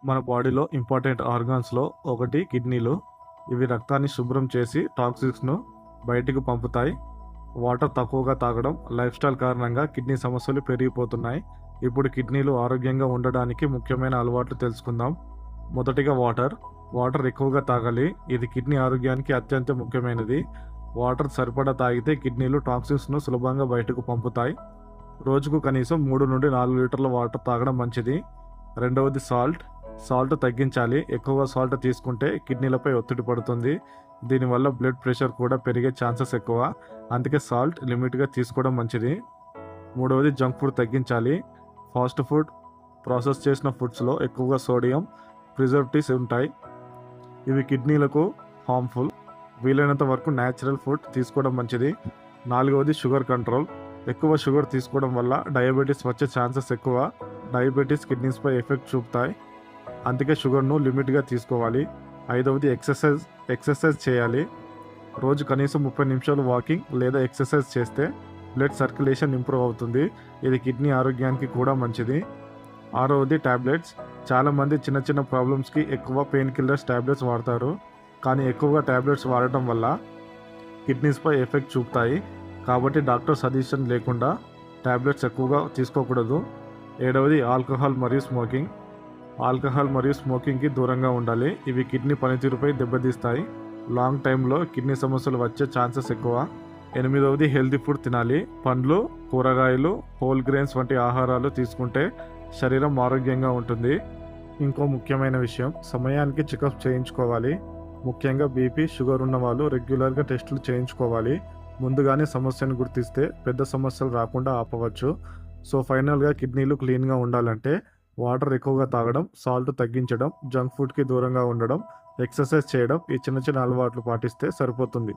మన బాడీలో ఇంపార్టెంట్ ఆర్గాన్స్లో ఒకటి కిడ్నీలు. ఇవి రక్తాన్ని శుభ్రం చేసి టాక్సిక్స్ను బయటికి పంపుతాయి. వాటర్ తక్కువగా తాగడం, లైఫ్ స్టైల్ కారణంగా కిడ్నీ సమస్యలు పెరిగిపోతున్నాయి. ఇప్పుడు కిడ్నీలు ఆరోగ్యంగా ఉండడానికి ముఖ్యమైన అలవాట్లు తెలుసుకుందాం. మొదటిగా వాటర్ ఎక్కువగా తాగాలి. ఇది కిడ్నీ ఆరోగ్యానికి అత్యంత ముఖ్యమైనది. వాటర్ సరిపడా తాగితే కిడ్నీలు టాక్సిన్స్ను సులభంగా బయటకు పంపుతాయి. రోజుకు కనీసం 3 నుండి 4 లీటర్ల వాటర్ తాగడం మంచిది. రెండవది సాల్ట్ తగ్గించాలి. ఎక్కువగా సాల్ట్ తీసుకుంటే కిడ్నీలపై ఒత్తిడి పడుతుంది. దీనివల్ల బ్లడ్ ప్రెషర్ కూడా పెరిగే ఛాన్సెస్ ఎక్కువ. అందుకే సాల్ట్ లిమిట్గా తీసుకోవడం మంచిది. మూడవది జంక్ ఫుడ్ తగ్గించాలి. ఫాస్ట్ ఫుడ్, ప్రాసెస్ చేసిన ఫుడ్స్లో ఎక్కువగా సోడియం, ప్రిజర్వేటివ్స్ ఉంటాయి. ఇవి కిడ్నీలకు హార్మ్ఫుల్. వీలైనంత వరకు న్యాచురల్ ఫుడ్ తీసుకోవడం మంచిది. నాలుగవది షుగర్ కంట్రోల్. ఎక్కువ షుగర్ తీసుకోవడం వల్ల డయాబెటీస్ వచ్చే ఛాన్సెస్ ఎక్కువ. డయాబెటీస్ కిడ్నీస్పై ఎఫెక్ట్ చూపుతాయి. అందుకే షుగర్ను లిమిట్గా తీసుకోవాలి. ఐదవది ఎక్సర్సైజ్ చేయాలి. రోజు కనీసం 30 నిమిషాలు వాకింగ్ లేదా ఎక్సర్సైజ్ చేస్తే బ్లడ్ సర్క్యులేషన్ ఇంప్రూవ్ అవుతుంది. ఇది కిడ్నీ ఆరోగ్యానికి కూడా మంచిది. ఆరవది టాబ్లెట్స్. చాలామంది చిన్న చిన్న ప్రాబ్లమ్స్కి ఎక్కువ పెయిన్ కిల్లర్స్ టాబ్లెట్స్ వాడతారు. కానీ ఎక్కువగా టాబ్లెట్స్ వాడటం వల్ల కిడ్నీస్పై ఎఫెక్ట్ చూపుతాయి. కాబట్టి డాక్టర్ సజెషన్ లేకుండా టాబ్లెట్స్ ఎక్కువగా తీసుకోకూడదు. ఏడవది ఆల్కహాల్ మరియు స్మోకింగ్కి దూరంగా ఉండాలి. ఇవి కిడ్నీ పనితీరుపై దెబ్బతీస్తాయి. లాంగ్ టైంలో కిడ్నీ సమస్యలు వచ్చే ఛాన్సెస్ ఎక్కువ. ఎనిమిదవది హెల్తీ ఫుడ్ తినాలి. పండ్లు, కూరగాయలు, హోల్ గ్రెయిన్స్ వంటి ఆహారాలు తీసుకుంటే శరీరం ఆరోగ్యంగా ఉంటుంది. ఇంకో ముఖ్యమైన విషయం, సమయానికి చెకప్ చేయించుకోవాలి. ముఖ్యంగా బీపీ, షుగర్ ఉన్న వాళ్ళు రెగ్యులర్గా టెస్టులు చేయించుకోవాలి. ముందుగానే సమస్యను గుర్తిస్తే పెద్ద సమస్యలు రాకుండా ఆపవచ్చు. సో ఫైనల్గా కిడ్నీలు క్లీన్గా ఉండాలంటే వాటర్ ఎక్కువగా తాగడం, సాల్ట్ తగ్గించడం, జంక్ ఫుడ్కి దూరంగా ఉండడం, ఎక్సర్సైజ్ చేయడం, ఈ చిన్న చిన్న అలవాట్లు పాటిస్తే సరిపోతుంది.